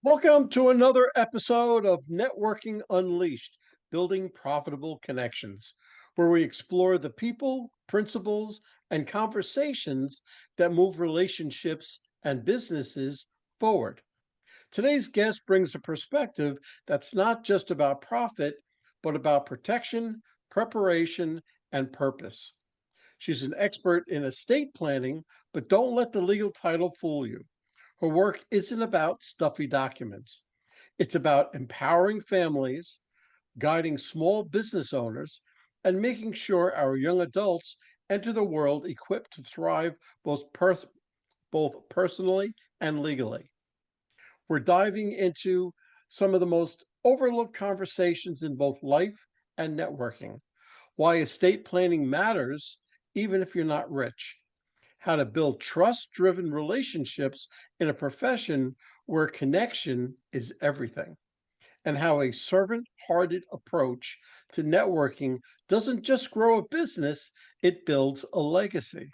Welcome to another episode of Networking Unleashed, Building Profitable Connections, where we explore the people, principles, and conversations that move relationships and businesses forward. Today's guest brings a perspective that's not just about profit, but about protection, preparation, and purpose. She's an expert in estate planning, but don't let the legal title fool you. Her work isn't about stuffy documents. It's about empowering families, guiding small business owners, and making sure our young adults enter the world equipped to thrive both personally and legally. We're diving into some of the most overlooked conversations in both life and networking, why estate planning matters even if you're not rich, how to build trust-driven relationships in a profession where connection is everything, and how a servant-hearted approach to networking doesn't just grow a business, it builds a legacy.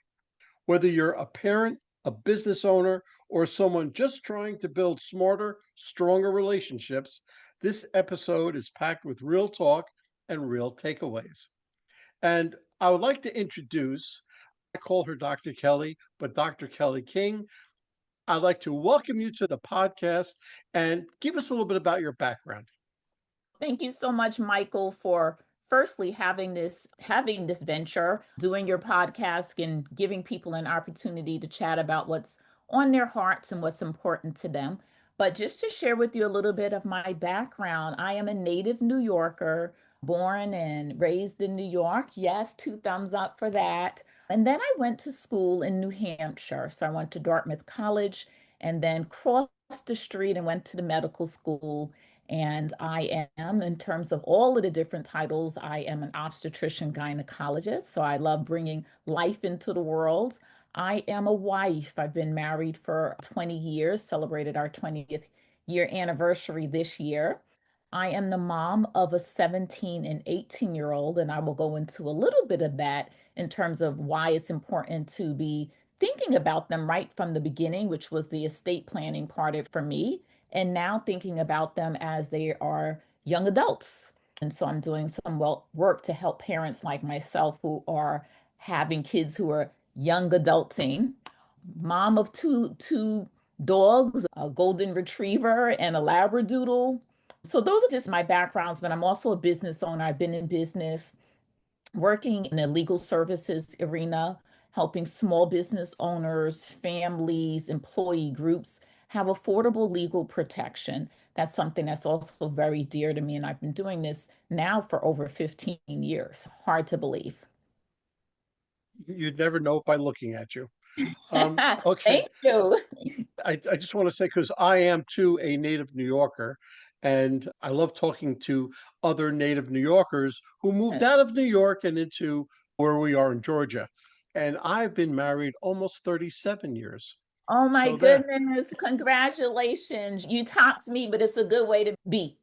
Whether you're a parent, a business owner, or someone just trying to build smarter, stronger relationships, this episode is packed with real talk and real takeaways. And I would like to introduce, I call her Dr. Kelly, but Dr. Kelly King. I'd like to welcome you to the podcast and give us a little bit about your background. Thank you so much, Michael, for firstly having this venture, doing your podcast and giving people an opportunity to chat about what's on their hearts and what's important to them. But just to share with you a little bit of my background, I am a native New Yorker, born and raised in New York. Yes, two thumbs up for that. And then I went to school in New Hampshire. So I went to Dartmouth College and then crossed the street and went to the medical school. And I am, in terms of all of the different titles, I am an obstetrician gynecologist. So I love bringing life into the world. I am a wife. I've been married for 20 years, celebrated our 20th year anniversary this year. I am the mom of a 17 and 18-year-old, and I will go into a little bit of that in terms of why it's important to be thinking about them right from the beginning, which was the estate planning part of it for me, and now thinking about them as they are young adults. And so I'm doing some work to help parents like myself who are having kids who are young adulting, mom of two dogs, a golden retriever and a labradoodle. So those are just my backgrounds, but I'm also a business owner. I've been in business working in the legal services arena, helping small business owners, families, employee groups have affordable legal protection. That's something that's also very dear to me. And I've been doing this now for over 15 years. Hard to believe. You'd never know it by looking at you. Okay, Thank you. I just want to say, because I am too a native New Yorker, and I love talking to other native New Yorkers who moved out of New York and into where we are in Georgia. And I've been married almost 37 years. Oh my So there. goodness. Congratulations. You topped me, but it's a good way to be.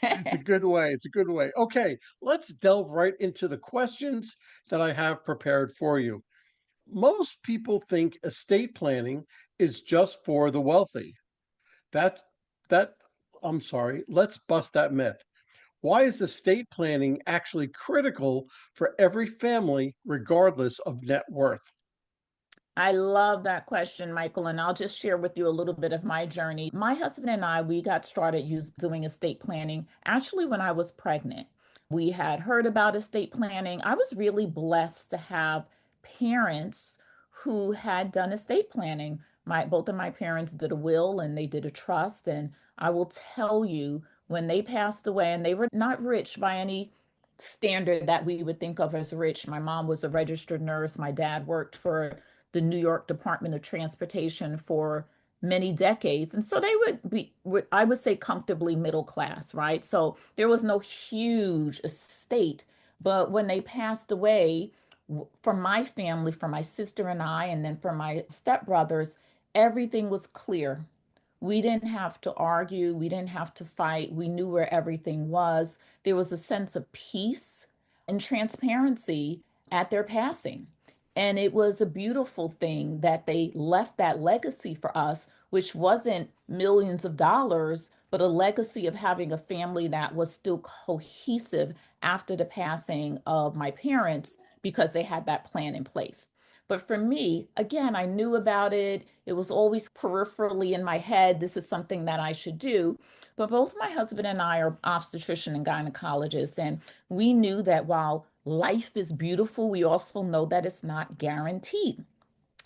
It's a good way. It's a good way. Okay, let's delve right into the questions that I have prepared for you. Most people think estate planning is just for the wealthy. That that I'm sorry, let's bust that myth. Why is estate planning actually critical for every family regardless of net worth? I love that question, Michael, and I'll just share with you a little bit of my journey. My husband and I, we got started doing estate planning actually when I was pregnant. We had heard about estate planning. I was really blessed to have parents who had done estate planning. Both of my parents did a will and they did a trust. And I will tell you, when they passed away, and they were not rich by any standard that we would think of as rich. My mom was a registered nurse. My dad worked for the New York Department of Transportation for many decades. And so they would be, I would say, comfortably middle class, right? So there was no huge estate. But when they passed away, for my family, for my sister and I, and then for my stepbrothers, everything was clear. We didn't have to argue. We didn't have to fight. We knew where everything was. There was a sense of peace and transparency at their passing. And it was a beautiful thing that they left that legacy for us, which wasn't millions of dollars, but a legacy of having a family that was still cohesive after the passing of my parents because they had that plan in place. But for me, again, I knew about it. It was always peripherally in my head. This is something that I should do. But both my husband and I are obstetrician and gynecologists, and we knew that while life is beautiful, we also know that it's not guaranteed.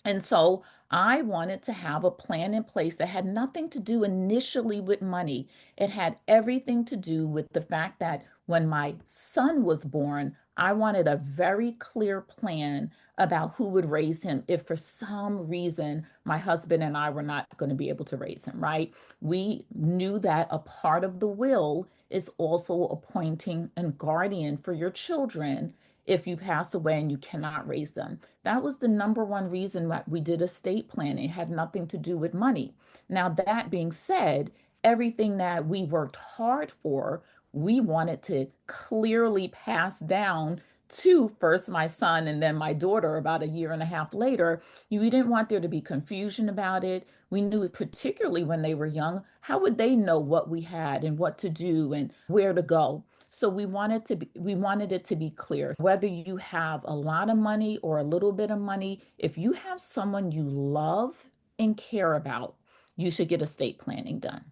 And so I wanted to have a plan in place that had nothing to do initially with money. It had everything to do with the fact that when my son was born, I wanted a very clear plan about who would raise him if for some reason my husband and I were not going to be able to raise him, right? We knew that a part of the will is also appointing a guardian for your children if you pass away and you cannot raise them. That was the number one reason why we did estate planning. It had nothing to do with money. Now, that being said, everything that we worked hard for, we wanted to clearly pass down to first my son and then my daughter about a year and a half later. We didn't want there to be confusion about it. We knew, particularly when they were young, how would they know what we had and what to do and where to go? So we wanted it to be clear. Whether you have a lot of money or a little bit of money, if you have someone you love and care about, you should get estate planning done.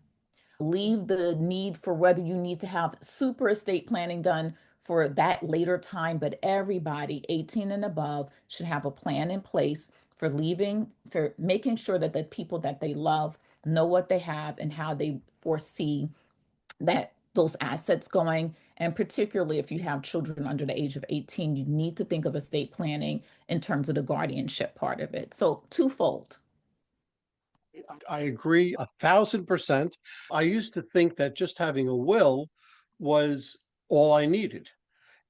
Leave the need for whether you need to have super estate planning done for that later time, but everybody 18 and above should have a plan in place for leaving, for making sure that the people that they love know what they have and how they foresee that those assets going. And particularly if you have children under the age of 18, you need to think of estate planning in terms of the guardianship part of it. So twofold. I agree 1,000%. I used to think that just having a will was all I needed.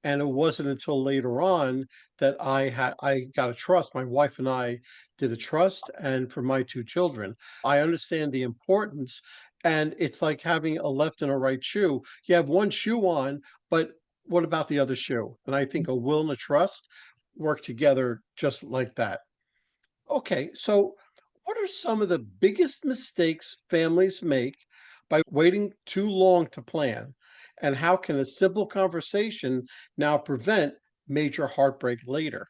And it wasn't until later on that I got a trust. My wife and I did a trust, and for my two children. I understand the importance, and it's like having a left and a right shoe. You have one shoe on, but what about the other shoe? And I think a will and a trust work together just like that. Okay, so what are some of the biggest mistakes families make by waiting too long to plan? And how can a simple conversation now prevent major heartbreak later?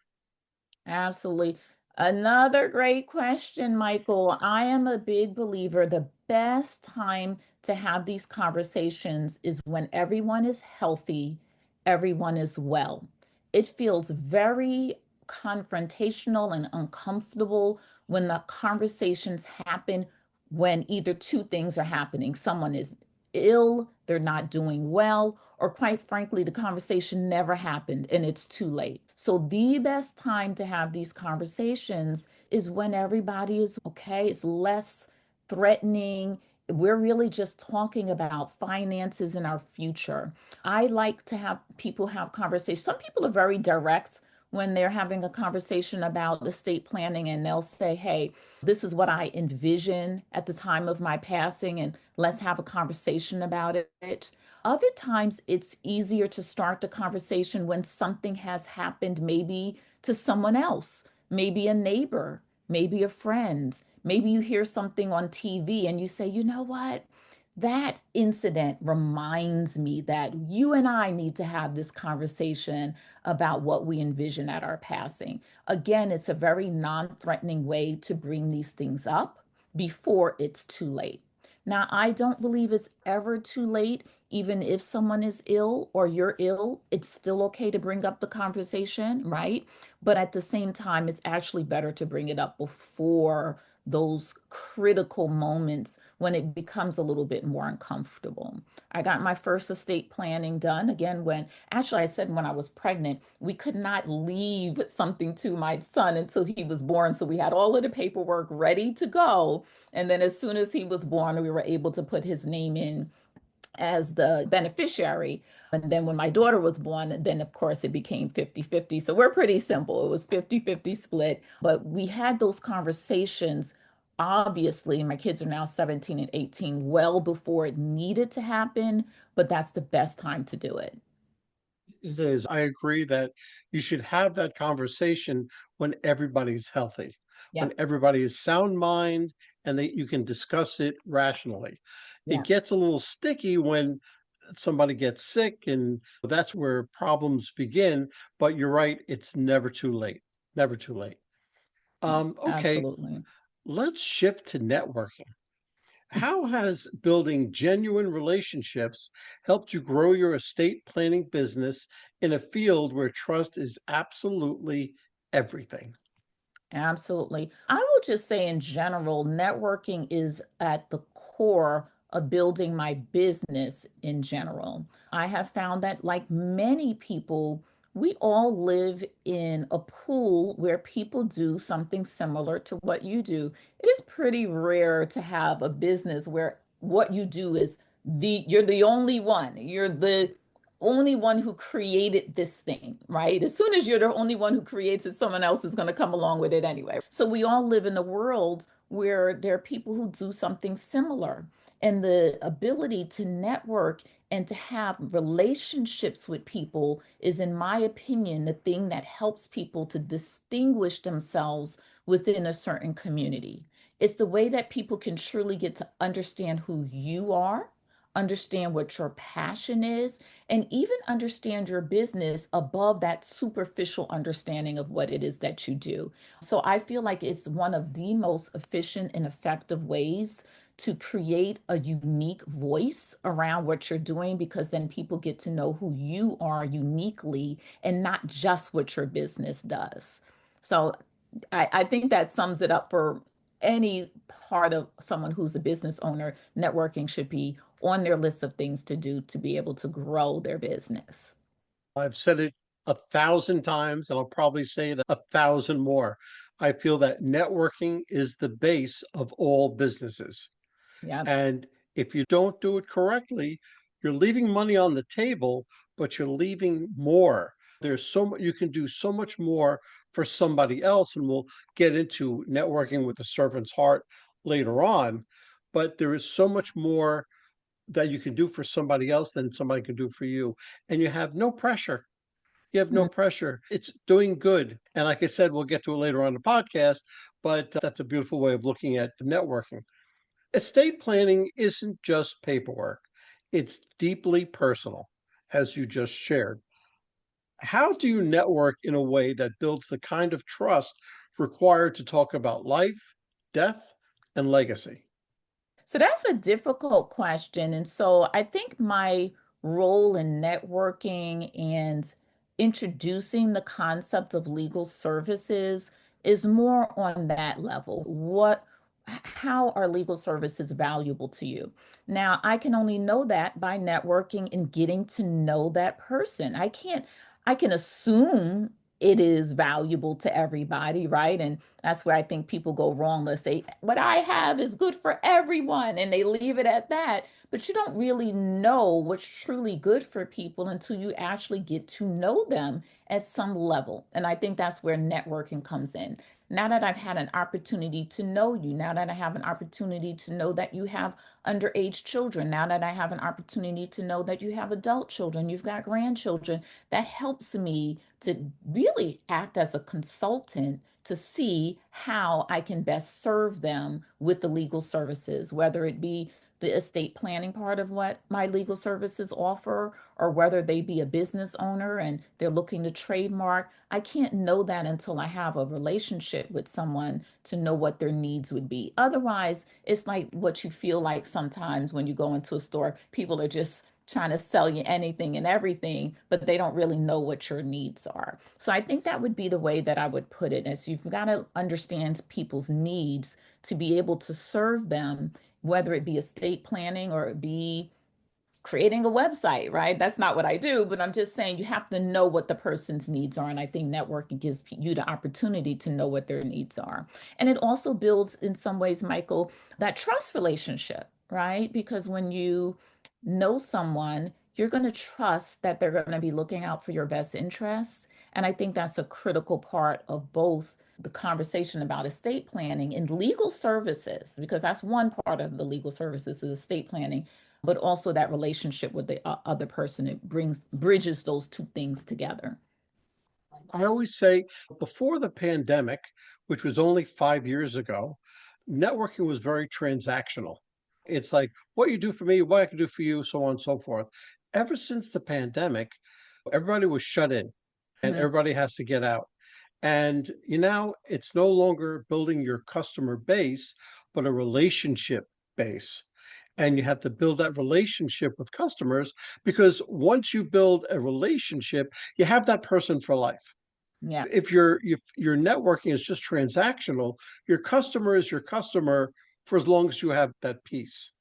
Absolutely. Another great question, Michael. I am a big believer the best time to have these conversations is when everyone is healthy, everyone is well. It feels very confrontational and uncomfortable when the conversations happen when either two things are happening. Someone is ill, they're not doing well, or quite frankly, the conversation never happened and it's too late. So, the best time to have these conversations is when everybody is okay, it's less threatening. We're really just talking about finances and our future. I like to have people have conversations. Some people are very direct when they're having a conversation about estate planning, and they'll say, hey, this is what I envision at the time of my passing, and let's have a conversation about it. Other times, it's easier to start the conversation when something has happened, maybe to someone else, maybe a neighbor, maybe a friend. Maybe you hear something on TV and you say, you know what? That incident reminds me that you and I need to have this conversation about what we envision at our passing. Again, it's a very non threatening way to bring these things up before it's too late. Now, I don't believe it's ever too late. Even if someone is ill or you're ill, it's still okay to bring up the conversation, right? But at the same time, it's actually better to bring it up before those critical moments when it becomes a little bit more uncomfortable. I got my first estate planning done again when actually I said when I was pregnant, we could not leave something to my son until he was born. So we had all of the paperwork ready to go. And then as soon as he was born, we were able to put his name in as the beneficiary. And then when my daughter was born, then of course it became 50-50. So we're pretty simple. It was 50-50 split. But we had those conversations. Obviously, my kids are now 17 and 18, well before it needed to happen, but that's the best time to do it. It is. I agree that you should have that conversation when everybody's healthy, when Yep. everybody is sound mind and you can discuss it rationally. It Yeah, gets a little sticky when somebody gets sick, and that's where problems begin. But you're right, it's never too late. Never too late. Okay, absolutely. let's shift to networking. How has building genuine relationships helped you grow your estate planning business in a field where trust is absolutely everything? Absolutely. I will just say in general, networking is at the core of building my business in general. I have found that, like many people, we all live in a pool where people do something similar to what you do. It is pretty rare to have a business where what you do is you're the only one. You're the only one who created this thing, right? As soon as you're the only one who creates it, someone else is going to come along with it anyway. So we all live in a world where there are people who do something similar. And the ability to network and to have relationships with people is, in my opinion, the thing that helps people to distinguish themselves within a certain community. It's the way that people can truly get to understand who you are, understand what your passion is, and even understand your business above that superficial understanding of what it is that you do. So I feel like it's one of the most efficient and effective ways to create a unique voice around what you're doing, because then people get to know who you are uniquely and not just what your business does. So I think that sums it up for any part of someone who's a business owner. Networking should be on their list of things to do to be able to grow their business. I've said it 1,000 times, and I'll probably say it 1,000 more. I feel that networking is the base of all businesses. Yeah. And if you don't do it correctly, you're leaving money on the table, but you're leaving more. There's so much you can do, so much more for somebody else. And we'll get into networking with the servant's heart later on. But there is so much more that you can do for somebody else than somebody can do for you. And you have no pressure. You have no Mm. pressure. It's doing good. And like I said, we'll get to it later on in the podcast, but that's a beautiful way of looking at the networking. Estate planning isn't just paperwork, it's deeply personal, as you just shared. How do you network in a way that builds the kind of trust required to talk about life, death, and legacy? So that's a difficult question. And so I think my role in networking and introducing the concept of legal services is more on that level. How are legal services valuable to you? Now, I can only know that by networking and getting to know that person. I can assume it is valuable to everybody, right? And that's where I think people go wrong. Let's say, what I have is good for everyone, and they leave it at that. But you don't really know what's truly good for people until you actually get to know them at some level. And I think that's where networking comes in. Now that I've had an opportunity to know you, now that I have an opportunity to know that you have underage children, now that I have an opportunity to know that you have adult children, you've got grandchildren, that helps me to really act as a consultant to see how I can best serve them with the legal services, whether it be the estate planning part of what my legal services offer, or whether they be a business owner and they're looking to trademark. I can't know that until I have a relationship with someone to know what their needs would be. Otherwise, it's like what you feel like sometimes when you go into a store. People are just trying to sell you anything and everything, but they don't really know what your needs are. So I think that would be the way that I would put it, is you've got to understand people's needs to be able to serve them, whether it be estate planning or it be creating a website, right? That's not what I do, but I'm just saying you have to know what the person's needs are. And I think networking gives you the opportunity to know what their needs are. And it also builds, in some ways, Michael, that trust relationship, right? Because when you know someone, you're going to trust that they're going to be looking out for your best interests. And I think that's a critical part of both the conversation about estate planning and legal services, because that's one part of the legal services is estate planning, but also that relationship with the other person. It bridges those two things together. I always say before the pandemic, which was only 5 years ago, networking was very transactional. It's like what you do for me, what I can do for you, so on and so forth. Ever since the pandemic, everybody was shut in and Mhm. everybody has to get out. And it's no longer building your customer base, but a relationship base. And you have to build that relationship with customers because once you build a relationship, you have that person for life. Yeah, If your networking is just transactional, your customer is your customer for as long as you have that piece,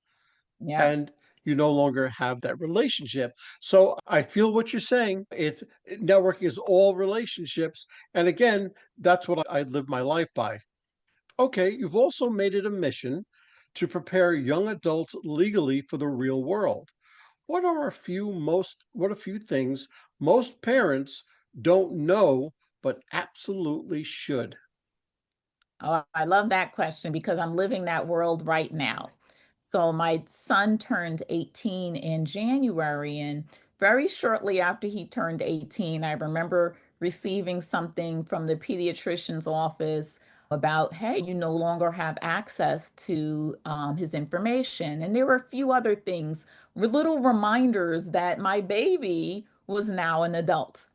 yeah. and you no longer have that relationship. So I feel what you're saying. It's networking is all relationships, and again, that's what I live my life by. Okay, you've also made it a mission to prepare young adults legally for the real world. What are a few things most parents don't know but absolutely should? Oh, I love that question because I'm living that world right now. So my son turned 18 in January, and very shortly after he turned 18, I remember receiving something from the pediatrician's office about, hey, you no longer have access to his information. And there were a few other things, little reminders that my baby was now an adult.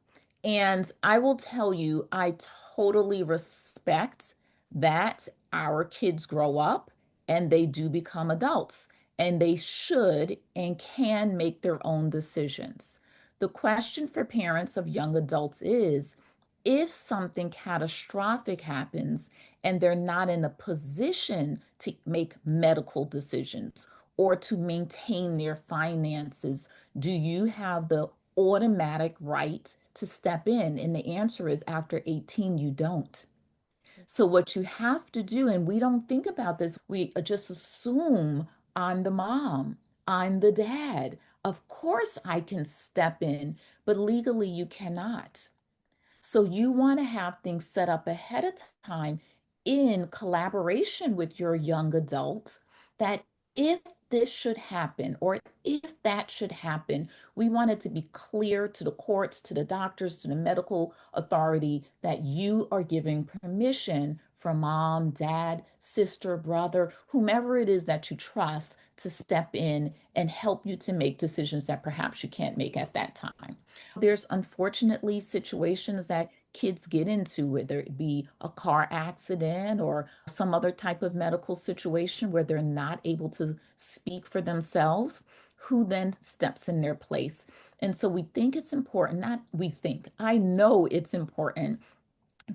And I will tell you, I totally respect that our kids grow up and they do become adults, and they should and can make their own decisions. The question for parents of young adults is, if something catastrophic happens and they're not in a position to make medical decisions or to maintain their finances, do you have the automatic right to step in? And the answer is, after 18, you don't. So, what you have to do, and we don't think about this, we just assume I'm the mom, I'm the dad. Of course, I can step in, but legally, you cannot. So you want to have things set up ahead of time in collaboration with your young adults, that if this should happen or if that should happen, we want it to be clear to the courts, to the doctors, to the medical authority that you are giving permission for mom, dad, sister, brother, whomever it is that you trust to step in and help you to make decisions that perhaps you can't make at that time. There's unfortunately situations that kids get into, whether it be a car accident or some other type of medical situation where they're not able to speak for themselves. Who then steps in their place? And so we think it's important, not we think, I know it's important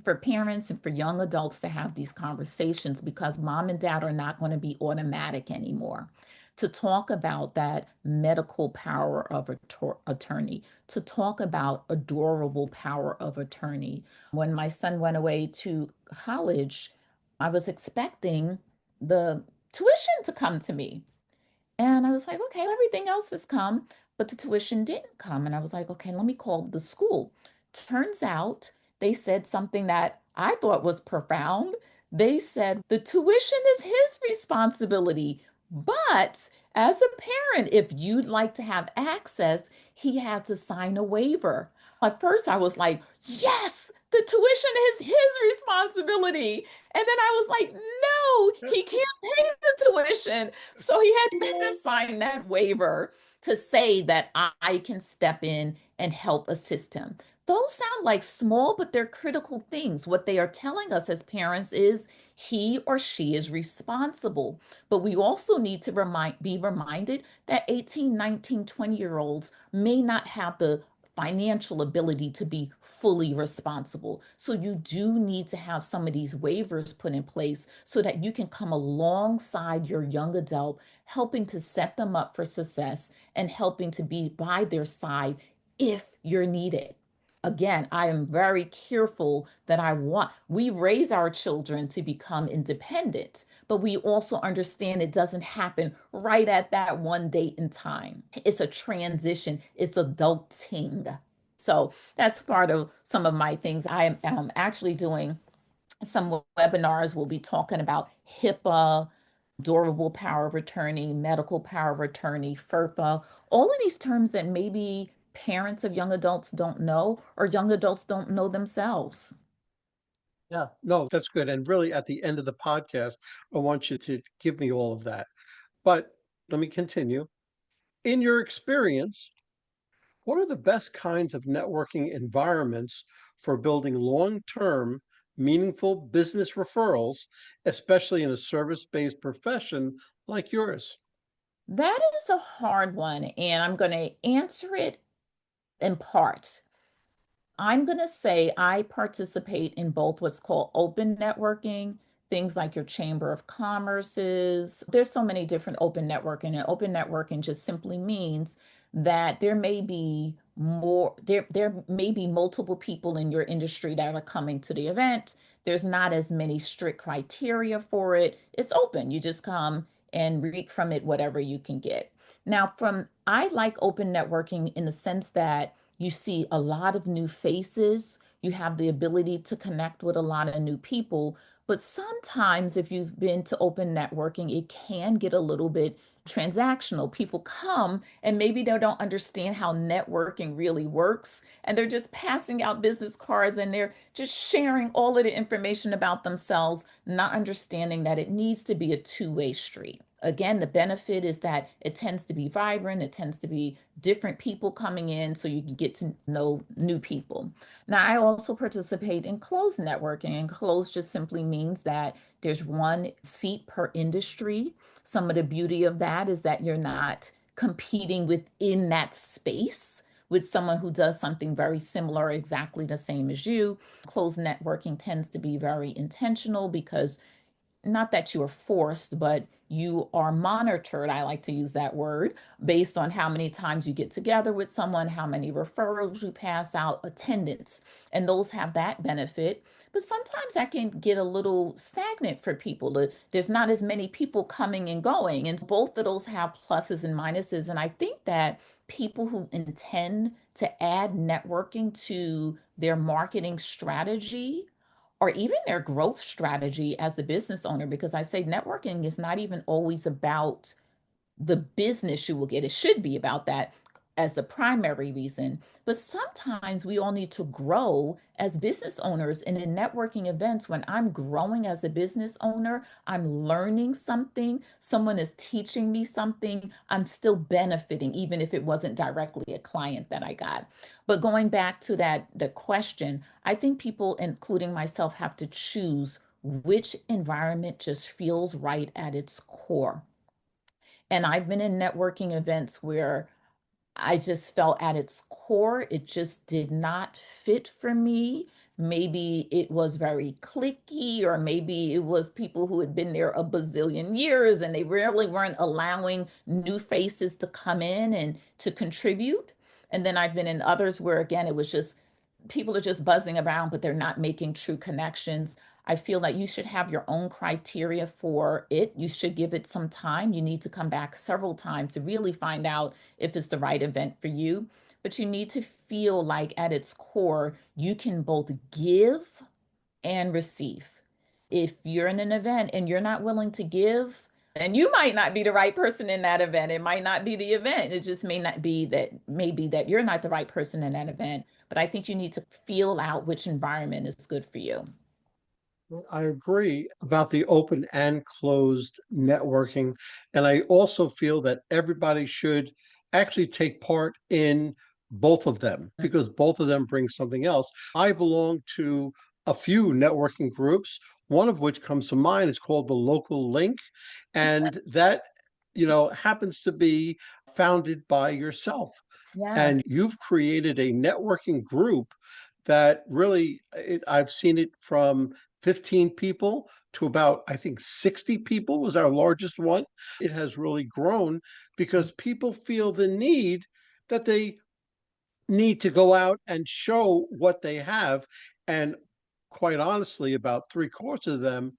for parents and for young adults to have these conversations, because mom and dad are not going to be automatic anymore. To talk about that medical power of attorney, to talk about adorable power of attorney. When my son went away to college, I was expecting the tuition to come to me. And I was like, okay, everything else has come, but the tuition didn't come. And I was like, okay, let me call the school. Turns out they said something that I thought was profound. They said the tuition is his responsibility, but as a parent, if you'd like to have access, he had to sign a waiver. At first, I was like, yes, the tuition is his responsibility. And then I was like, no, he can't pay the tuition. So he had to sign that waiver to say that I can step in and help assist him. Those sound like small, but they're critical things. What they are telling us as parents is he or she is responsible. But we also need to be reminded that 18, 19, 20-year-olds may not have the financial ability to be fully responsible. So you do need to have some of these waivers put in place so that you can come alongside your young adult, helping to set them up for success and helping to be by their side if you're needed. Again, I am very careful that we raise our children to become independent, but we also understand it doesn't happen right at that one date in time. It's a transition, it's adulting. So that's part of some of my things. I am actually doing some webinars. We'll be talking about HIPAA, durable power of attorney, medical power of attorney, FERPA, all of these terms that maybe parents of young adults don't know, or young adults don't know themselves. Yeah, no, that's good. And really, at the end of the podcast, I want you to give me all of that. But let me continue. In your experience, what are the best kinds of networking environments for building long-term, meaningful business referrals, especially in a service-based profession like yours? That is a hard one, and I'm going to answer it in parts. I'm going to say I participate in both what's called open networking, things like your Chamber of Commerce's. There's so many different open networking, and open networking just simply means that there may be multiple people in your industry that are coming to the event. There's not as many strict criteria for it. It's open. You just come and reap from it whatever you can get. Now, from I like open networking in the sense that you see a lot of new faces. You have the ability to connect with a lot of new people. But sometimes, if you've been to open networking, it can get a little bit transactional. People come and maybe they don't understand how networking really works. And they're just passing out business cards and they're just sharing all of the information about themselves, not understanding that it needs to be a two-way street. Again, the benefit is that it tends to be vibrant, it tends to be different people coming in so you can get to know new people. Now, I also participate in closed networking, and closed just simply means that there's one seat per industry. Some of the beauty of that is that you're not competing within that space with someone who does something very similar, exactly the same as you. Closed networking tends to be very intentional because not that you are forced, but you are monitored. I like to use that word based on how many times you get together with someone, how many referrals you pass out, attendance, and those have that benefit. But sometimes that can get a little stagnant for people. There's not as many people coming and going, and both of those have pluses and minuses. And I think that people who intend to add networking to their marketing strategy or even their growth strategy as a business owner, because I say networking is not even always about the business you will get. It should be about that as the primary reason. But sometimes we all need to grow as business owners. And in networking events, when I'm growing as a business owner, I'm learning something, someone is teaching me something, I'm still benefiting, even if it wasn't directly a client that I got. But going back to the question, I think people, including myself, have to choose which environment just feels right at its core. And I've been in networking events where I just felt at its core, it just did not fit for me. Maybe it was very cliquey, or maybe it was people who had been there a bazillion years and they really weren't allowing new faces to come in and to contribute. And then I've been in others where, again, it was just people are just buzzing around, but they're not making true connections. I feel that you should have your own criteria for it. You should give it some time. You need to come back several times to really find out if it's the right event for you. But you need to feel like at its core, you can both give and receive. If you're in an event and you're not willing to give, and you might not be the right person in that event. It might not be the event. It just may not be that, maybe that you're not the right person in that event. But I think you need to feel out which environment is good for you. I agree about the open and closed networking. And I also feel that everybody should actually take part in both of them because both of them bring something else. I belong to a few networking groups, one of which comes to mind. It's called the Local Link. And that, happens to be founded by yourself. Yeah. And you've created a networking group that really, I've seen it from 15 people to about, I think, 60 people was our largest one. It has really grown because people feel the need that they need to go out and show what they have. And quite honestly, about three-quarters of them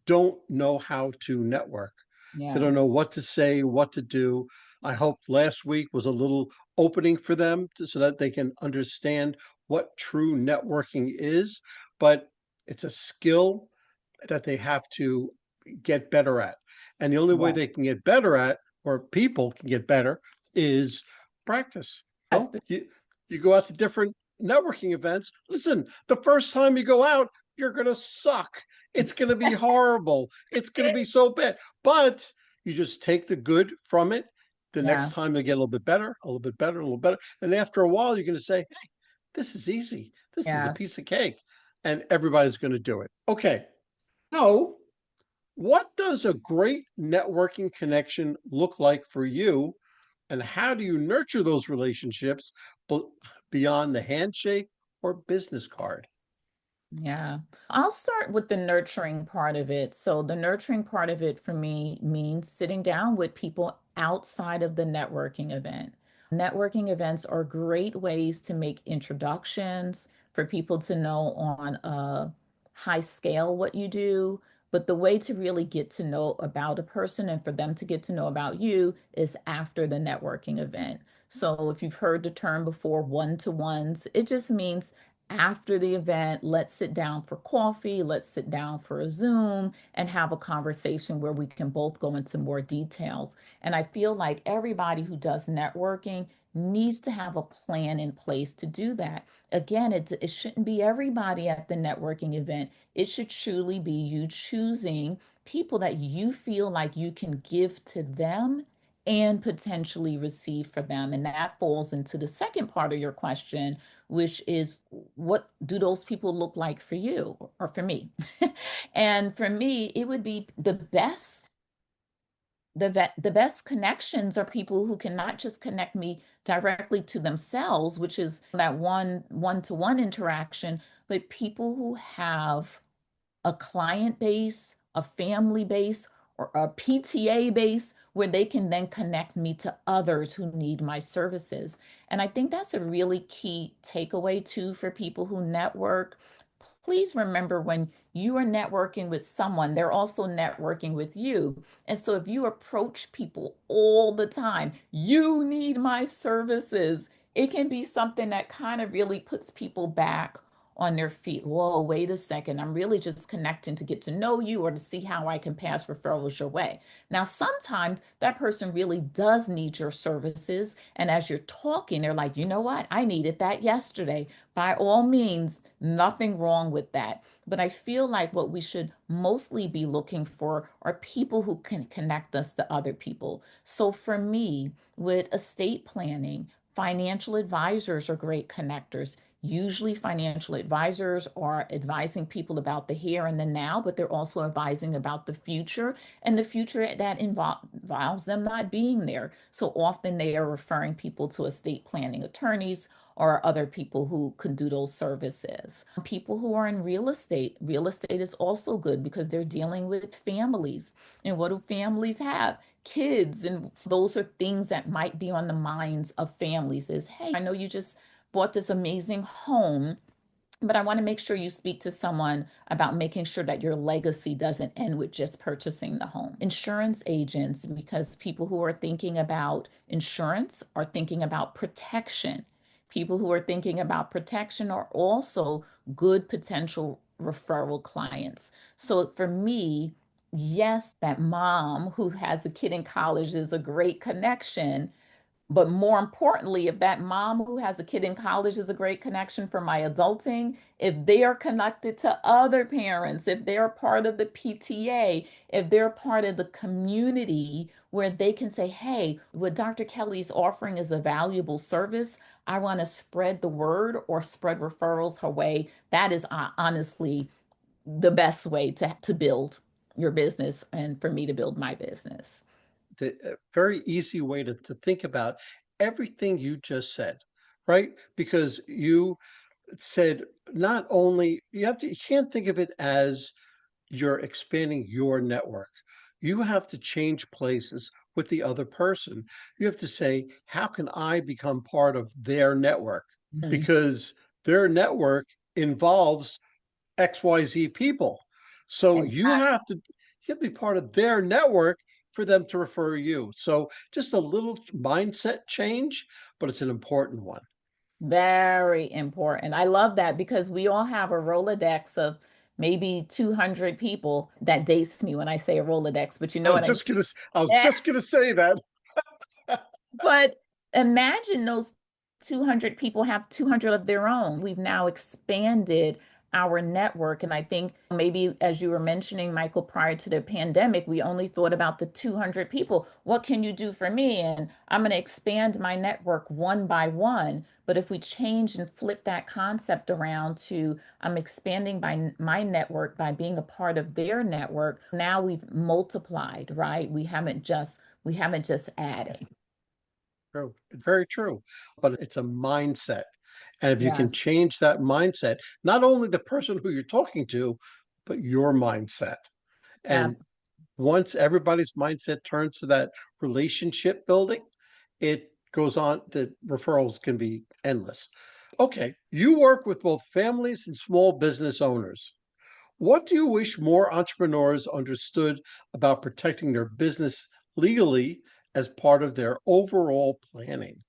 don't know how to network. They Yeah. don't know what to say, what to do. I hope last week was a little opening for them so that they can understand what true networking is. But it's a skill that they have to get better at. And the only way they Yes. can get better at, or people can get better, is practice. That's the You go out to different networking events. Listen, the first time you go out, you're going to suck. It's going to be horrible. It's going to be so bad. But you just take the good from it. The next Yeah. time you get a little bit better, a little bit better, a little better. And after a while, you're going to say, hey, this is easy. This is a Yeah. piece of cake. And everybody's going to do it. Okay. So, what does a great networking connection look like for you? And how do you nurture those relationships beyond the handshake or business card? Yeah. I'll start with the nurturing part of it. So, the nurturing part of it for me means sitting down with people outside of the networking event. Networking events are great ways to make introductions for people to know on a high scale what you do. But the way to really get to know about a person and for them to get to know about you is after the networking event. So, if you've heard the term before, one-to-ones, it just means after the event, let's sit down for coffee, let's sit down for a Zoom and have a conversation where we can both go into more details. And I feel like everybody who does networking needs to have a plan in place to do that. Again, it shouldn't be everybody at the networking event. It should truly be you choosing people that you feel like you can give to them and potentially receive for them. And that falls into the second part of your question, which is what do those people look like for you or for me? And for me, it would be the best connections are people who can not just connect me directly to themselves, which is that one-to-one interaction, but people who have a client base, a family base, or a PTA base where they can then connect me to others who need my services. And I think that's a really key takeaway too for people who network. Please remember when you are networking with someone, they're also networking with you. And so if you approach people all the time, you need my services, it can be something that kind of really puts people back on their feet. Whoa, wait a second. I'm really just connecting to get to know you or to see how I can pass referrals your way. Now, sometimes that person really does need your services. And as you're talking, they're like, you know what? I needed that yesterday. By all means, nothing wrong with that. But I feel like what we should mostly be looking for are people who can connect us to other people. So for me, with estate planning, financial advisors are great connectors. Usually, financial advisors are advising people about the here and the now, but they're also advising about the future and the future that involves them not being there. So often they are referring people to estate planning attorneys or other people who can do those services. People who are in real estate is also good because they're dealing with families. And what do families have? Kids. And those are things that might be on the minds of families is, hey, I know you just bought this amazing home, but I want to make sure you speak to someone about making sure that your legacy doesn't end with just purchasing the home. Insurance agents, because people who are thinking about insurance are thinking about protection. People who are thinking about protection are also good potential referral clients. So for me, yes, that mom who has a kid in college is a great connection, but more importantly, if that mom who has a kid in college is a great connection for my adulting, if they are connected to other parents, if they're part of the PTA, if they're part of the community where they can say, hey, what Dr. Kelly's offering is a valuable service. I want to spread the word or spread referrals her way. That is honestly the best way to build your business and for me to build my business. The very easy way to think about everything you just said, right? Because you said not only you can't think of it as you're expanding your network. You have to change places with the other person. You have to say, how can I become part of their network? Mhm. Because their network involves XYZ people. So you have to be part of their network for them to refer you. So just a little mindset change, but it's an important one. Very important. I love that because we all have a Rolodex of maybe 200 people. That dates me when I say a Rolodex, but you know what I I was mean? just gonna say that. But imagine those 200 people have 200 of their own. We've now expanded our network. And I think maybe, as you were mentioning, Michael, prior to the pandemic, we only thought about the 200 people. What can you do for me? And I'm going to expand my network one by one. But if we change and flip that concept around to I'm expanding my network by being a part of their network, now we've multiplied, right? We haven't just added. True. It's very true. But it's a mindset. And if you can Yes, change that mindset, not only the person who you're talking to, but your mindset. And absolutely. once everybody's mindset turns to that relationship building, it goes on, the referrals can be endless. Okay, you work with both families and small business owners. What do you wish more entrepreneurs understood about protecting their business legally as part of their overall planning?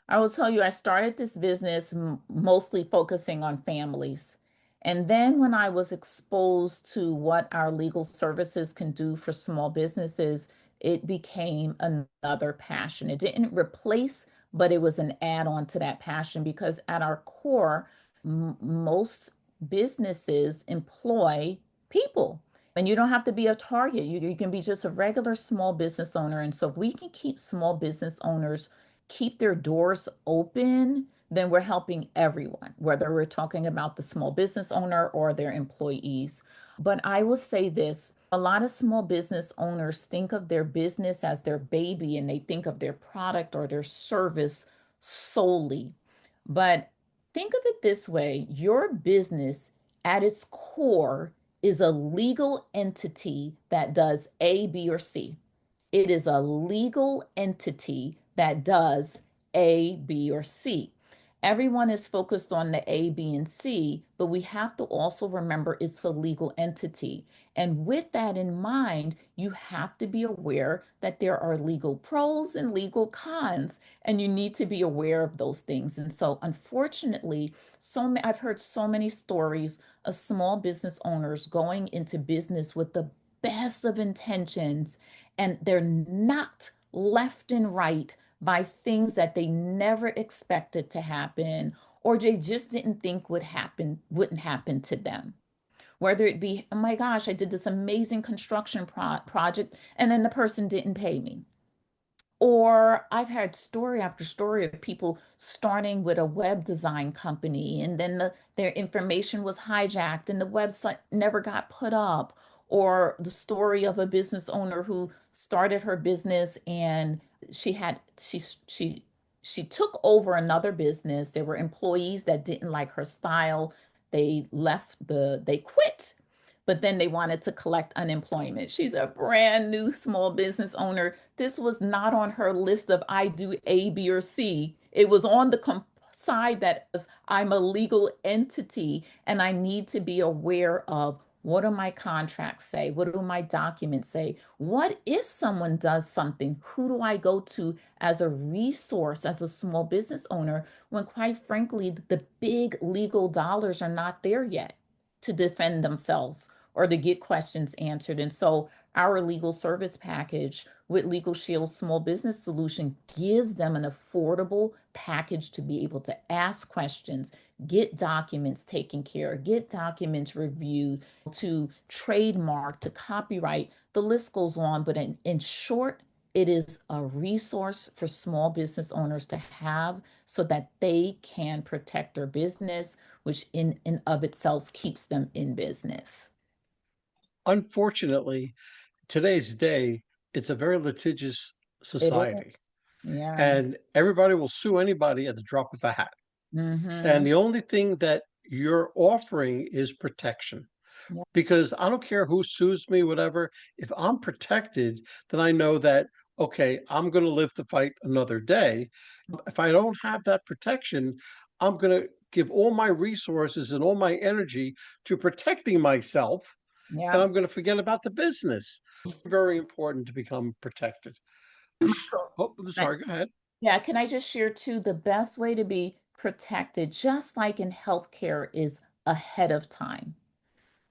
I will tell you, I started this business mostly focusing on families. And then when I was exposed to what our legal services can do for small businesses, it became another passion. It didn't replace, but it was an add on to that passion because at our core, most businesses employ people. And you don't have to be a target. You can be just a regular small business owner. And so if we can keep small business owners keep their doors open, then we're helping everyone, whether we're talking about the small business owner or their employees. But I will say this, a lot of small business owners think of their business as their baby and they think of their product or their service solely. But think of it this way, your business at its core is a legal entity that does A, B, or C. It is a legal entity that does A, B, or C. Everyone is focused on the A, B, and C, but we have to also remember it's a legal entity. And with that in mind, you have to be aware that there are legal pros and legal cons, and you need to be aware of those things. And so, unfortunately, I've heard so many stories of small business owners going into business with the best of intentions and they're knocked left and right by things that they never expected to happen or they just didn't think wouldn't happen to them. Whether it be, oh my gosh, I did this amazing construction project and then the person didn't pay me. Or I've had story after story of people starting with a web design company and then their information was hijacked and the website never got put up. Or the story of a business owner who started her business and she had she took over another business. There were employees that didn't like her style. They quit, but then they wanted to collect unemployment. She's a brand new small business owner. This was not on her list of I do A, B, or C. It was on the side that I'm a legal entity and I need to be aware of what do my contracts say? What do my documents say? What if someone does something? Who do I go to as a resource as a small business owner when, quite frankly, the big legal dollars are not there yet to defend themselves or to get questions answered? And so our legal service package with LegalShield Small Business Solution gives them an affordable package to be able to ask questions, get documents taken care of, get documents reviewed, to trademark, to copyright. The list goes on, but in short, it is a resource for small business owners to have so that they can protect their business, which in and of itself keeps them in business. Unfortunately, today's day, it's a very litigious It is. society, Yeah. and everybody will sue anybody at the drop of a hat. And Mm-hmm. the only thing that you're offering is protection. Yeah. Because I don't care who sues me, whatever. If I'm protected, then I know that, okay, I'm going to live to fight another day. If I don't have that protection, I'm going to give all my resources and all my energy to protecting myself, and Yeah. I'm going to forget about the business. It's very important to become protected. Michael, Oh, I'm I- sorry, go ahead. yeah, can I just share too? The best way to be protected, just like in healthcare, is ahead of time.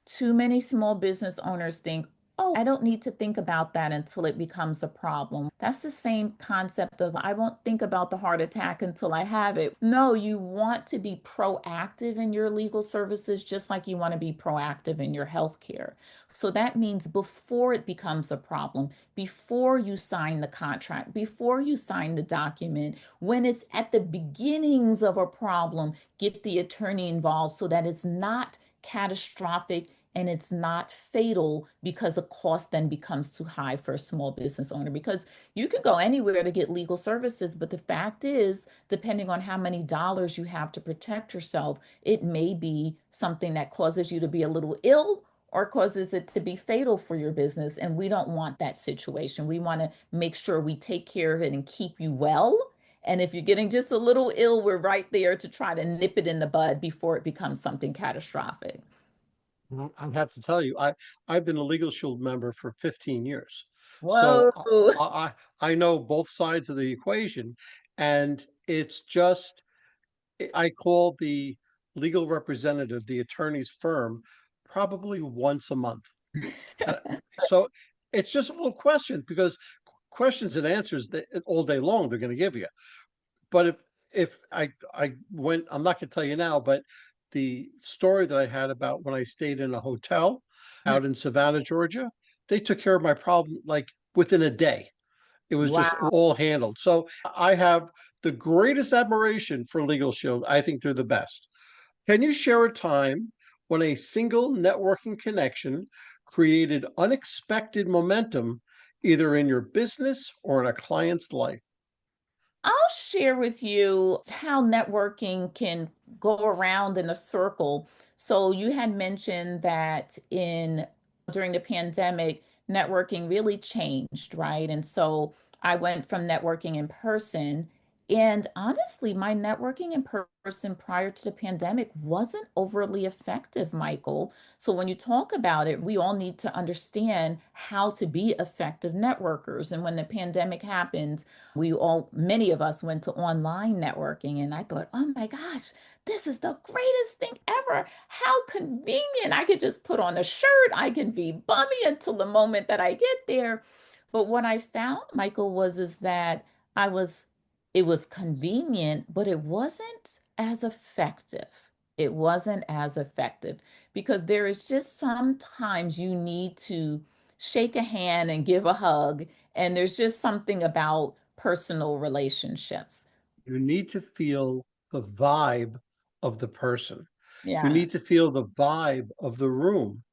Too many small business owners think, oh, I don't need to think about that until it becomes a problem. That's the same concept of I won't think about the heart attack until I have it. No, you want to be proactive in your legal services just like you want to be proactive in your healthcare. So that means before it becomes a problem, before you sign the contract, before you sign the document, when it's at the beginnings of a problem, get the attorney involved so that it's not catastrophic and it's not fatal because the cost then becomes too high for a small business owner. Because you can go anywhere to get legal services, but the fact is, depending on how many dollars you have to protect yourself, it may be something that causes you to be a little ill or causes it to be fatal for your business. And we don't want that situation. We want to make sure we take care of it and keep you well. And if you're getting just a little ill, we're right there to try to nip it in the bud before it becomes something catastrophic. Well, I have to tell you, I've been a LegalShield member for 15 years, so Whoa. I know both sides of the equation, and it's just I call the legal representative, the attorney's firm, probably once a month. Uh, So it's just a little question because questions and answers all day long they're going to give you. But if I went, I'm not going to tell you now, but the story that I had about when I stayed in a hotel Mm. out in Savannah, Georgia, they took care of my problem like within a day. It was just Wow. all handled. So I have the greatest admiration for Legal Shield. I think they're the best. Can you share a time when a single networking connection created unexpected momentum, either in your business or in a client's life? I'll share with you how networking can go around in a circle. So you had mentioned that in during the pandemic, networking really changed, right? And so I went from networking in person, and honestly, my networking in person prior to the pandemic wasn't overly effective, Michael. So when you talk about it, we all need to understand how to be effective networkers. And when the pandemic happened, many of us went to online networking, and I thought, oh my gosh, this is the greatest thing ever. How convenient. I could just put on a shirt, I can be bummy until the moment that I get there. But what I found, Michael, was is that I was it was convenient, but it wasn't as effective. It wasn't as effective because there is just sometimes you need to shake a hand and give a hug, and there's just something about personal relationships. You need to feel the vibe of the person. You Yeah. need to feel the vibe of the room.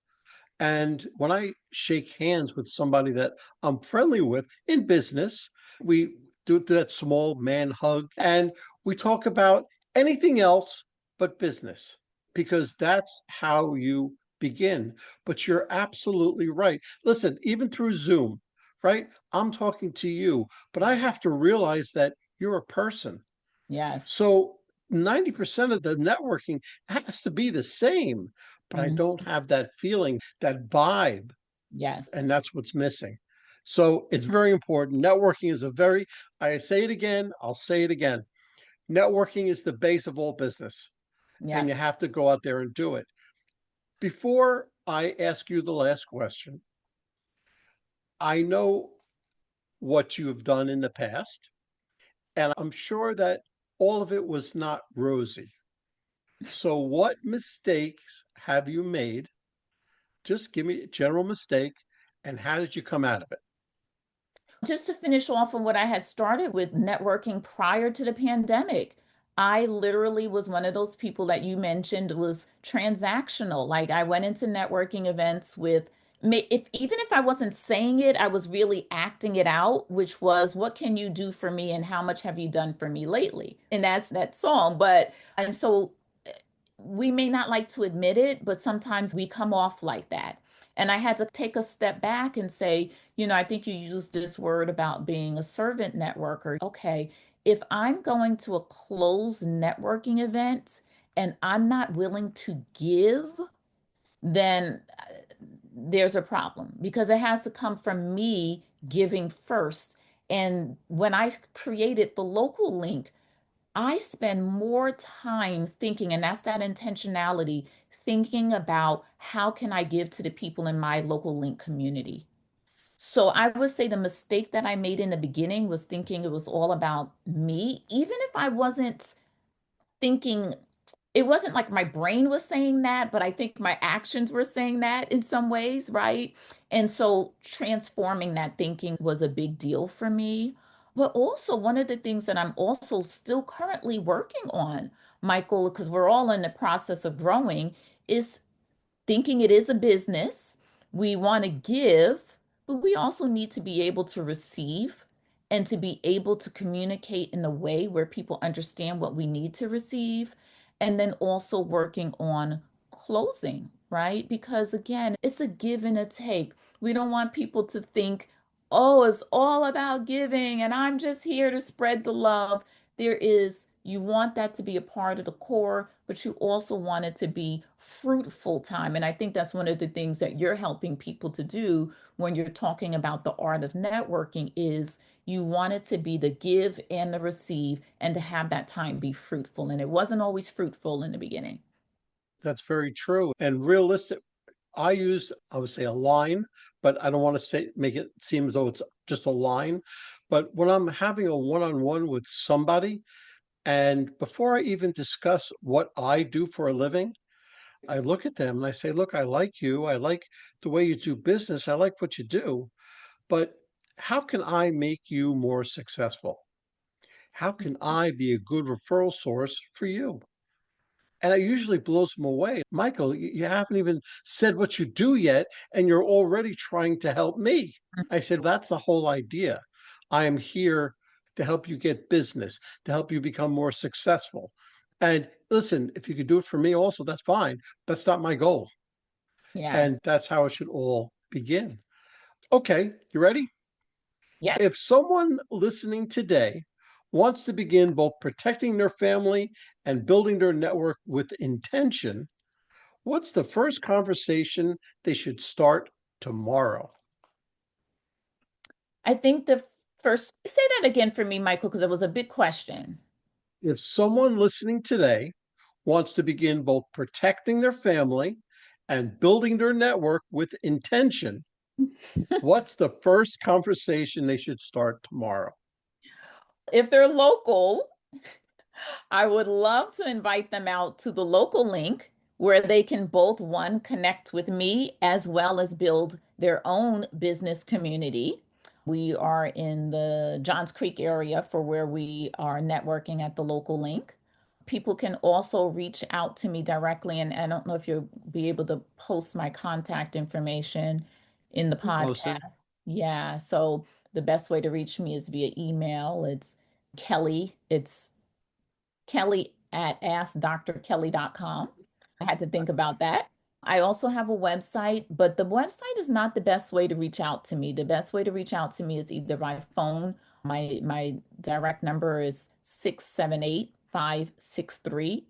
And when I shake hands with somebody that I'm friendly with in business, we do that small man hug and we talk about anything else but business because that's how you begin. But you're absolutely right. Listen, even through Zoom, right? I'm talking to you, but I have to realize that you're a person. Yes. So 90% of the networking has to be the same, but I Mhm. don't have that feeling, that vibe, Yes. and that's what's missing. So it's very important. Networking is I say it again, I'll say it again. Networking is the base of all business, and Yep. you have to go out there and do it. Before I ask you the last question, I know what you have done in the past, and I'm sure that all of it was not rosy. So, what mistakes have you made? Just give me a general mistake, and how did you come out of it? Just to finish off on what I had started with networking prior to the pandemic, I literally was one of those people that you mentioned was transactional. Like I went into networking events with if even if I wasn't saying it, I was really acting it out, which was what can you do for me and how much have you done for me lately? And that's that song. But and so we may not like to admit it, but sometimes we come off like that. And I had to take a step back and say, I think you used this word about being a servant networker. Okay, if I'm going to a closed networking event and I'm not willing to give, then there's a problem because it has to come from me giving first. And when I created the local link, I spend more time thinking, and that's that intentionality, thinking about how can I give to the people in my local link community. So I would say the mistake that I made in the beginning was thinking it was all about me, even if I wasn't thinking, it wasn't like my brain was saying that, but I think my actions were saying that in some ways, right? And so transforming that thinking was a big deal for me. But also, one of the things that I'm also still currently working on, Michael, because we're all in the process of growing, is thinking it is a business. We want to give, but we also need to be able to receive and to be able to communicate in a way where people understand what we need to receive. And then also working on closing, right? Because again, it's a give and a take. We don't want people to think, oh, it's all about giving and I'm just here to spread the love. You want that to be a part of the core, but you also want it to be fruitful time. And I think that's one of the things that you're helping people to do when you're talking about the art of networking is you want it to be the give and the receive and to have that time be fruitful. And it wasn't always fruitful in the beginning. That's very true. And realistic, I would say a line, but I don't want to make it seem as though it's just a line. But when I'm having a one-on-one with somebody, and before I even discuss what I do for a living, I look at them and I say, look, I like you. I like the way you do business. I like what you do. But how can I make you more successful? How can I be a good referral source for you? And it usually blows them away. Michael, you haven't even said what you do yet, and you're already trying to help me. I said, that's the whole idea. I am here to help you get business, to help you become more successful. And listen, if you could do it for me also, that's fine. That's not my goal. And Yes. that's how it should all begin. Okay, you ready? Yes. If someone listening today wants to begin both protecting their family and building their network with intention, what's the first conversation they should start tomorrow? I think the first, say that again for me, Michael, because it was a big question. If someone listening today wants to begin both protecting their family and building their network with intention, what's the first conversation they should start tomorrow? If they're local, I would love to invite them out to the local link where they can both, one, connect with me as well as build their own business community. We are in the Johns Creek area for where we are networking at the local link. People can also reach out to me directly, and I don't know if you'll be able to post my contact information in the Posted. podcast. Yeah, so the best way to reach me is via email. It's Kelly. It's Kelly at askdrkelly.com. I had to think about that. I also have a website, but the website is not the best way to reach out to me. The best way to reach out to me is either by phone. My direct number is 678-563-1500.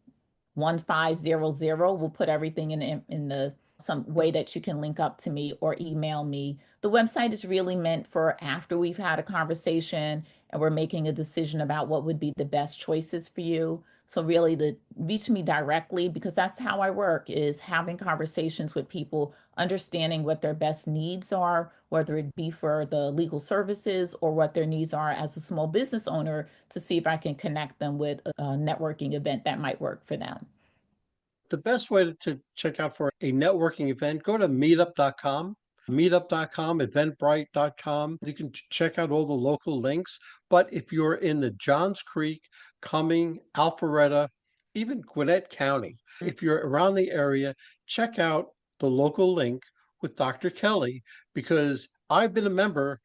We'll put everything in the some way that you can link up to me or email me. The website is really meant for after we've had a conversation and we're making a decision about what would be the best choices for you. So really the reach me directly because that's how I work is having conversations with people, understanding what their best needs are, whether it be for the legal services or what their needs are as a small business owner to see if I can connect them with a networking event that might work for them. The best way to check out for a networking event, go to meetup.com, eventbrite.com. You can check out all the local links. But if you're in the Johns Creek, Cumming, Alpharetta, even Gwinnett County, if you're around the area, check out the local link with Dr. Kelly because I've been a member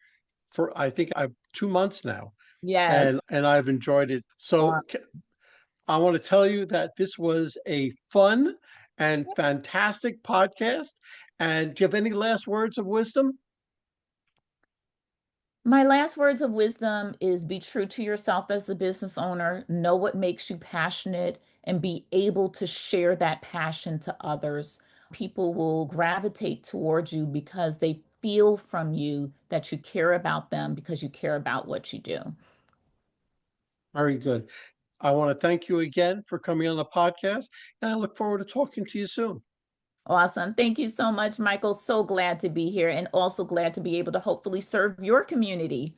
for I think I've 2 months now, Yes. and I've enjoyed it. So I want to tell you that this was a fun and fantastic podcast. And do you have any last words of wisdom? My last words of wisdom is be true to yourself as a business owner, know what makes you passionate, and be able to share that passion to others. People will gravitate towards you because they feel from you that you care about them because you care about what you do. Very good. I want to thank you again for coming on the podcast, and I look forward to talking to you soon. Awesome. Thank you so much, Michael. So glad to be here and also glad to be able to hopefully serve your community.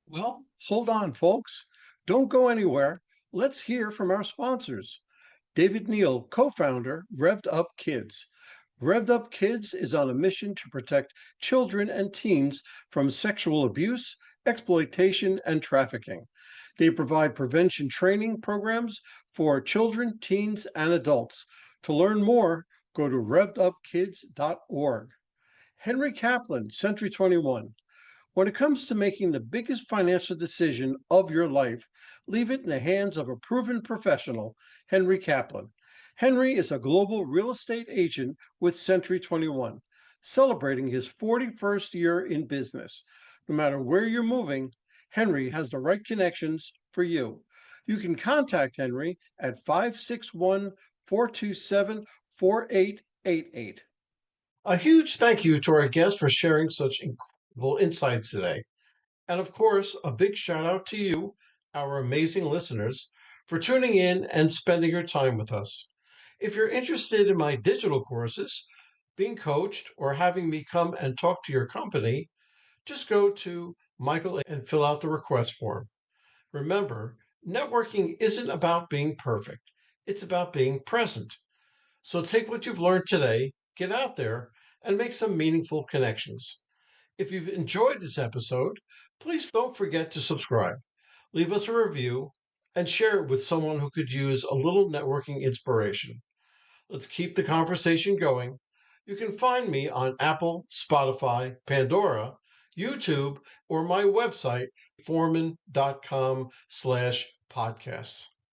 Well, hold on, folks. Don't go anywhere. Let's hear from our sponsors. David Neal, co founder, Revved Up Kids. Revved Up Kids is on a mission to protect children and teens from sexual abuse, exploitation, and trafficking. They provide prevention training programs for children, teens, and adults. To learn more, go to revvedupkids.org. Henry Kaplan, Century 21. When it comes to making the biggest financial decision of your life, leave it in the hands of a proven professional, Henry Kaplan. Henry is a global real estate agent with Century 21, celebrating his 41st year in business. No matter where you're moving, Henry has the right connections for you. You can contact Henry at 561 427 4888. A huge thank you to our guest for sharing such incredible insights today. And of course, a big shout out to you, our amazing listeners, for tuning in and spending your time with us. If you're interested in my digital courses, being coached, or having me come and talk to your company, just go to Michael and fill out the request form. Remember, networking isn't about being perfect, it's about being present. So take what you've learned today, get out there, and make some meaningful connections. If you've enjoyed this episode, please don't forget to subscribe, leave us a review, and share it with someone who could use a little networking inspiration. Let's keep the conversation going. You can find me on Apple, Spotify, Pandora, YouTube, or my website, forman.com/podcasts.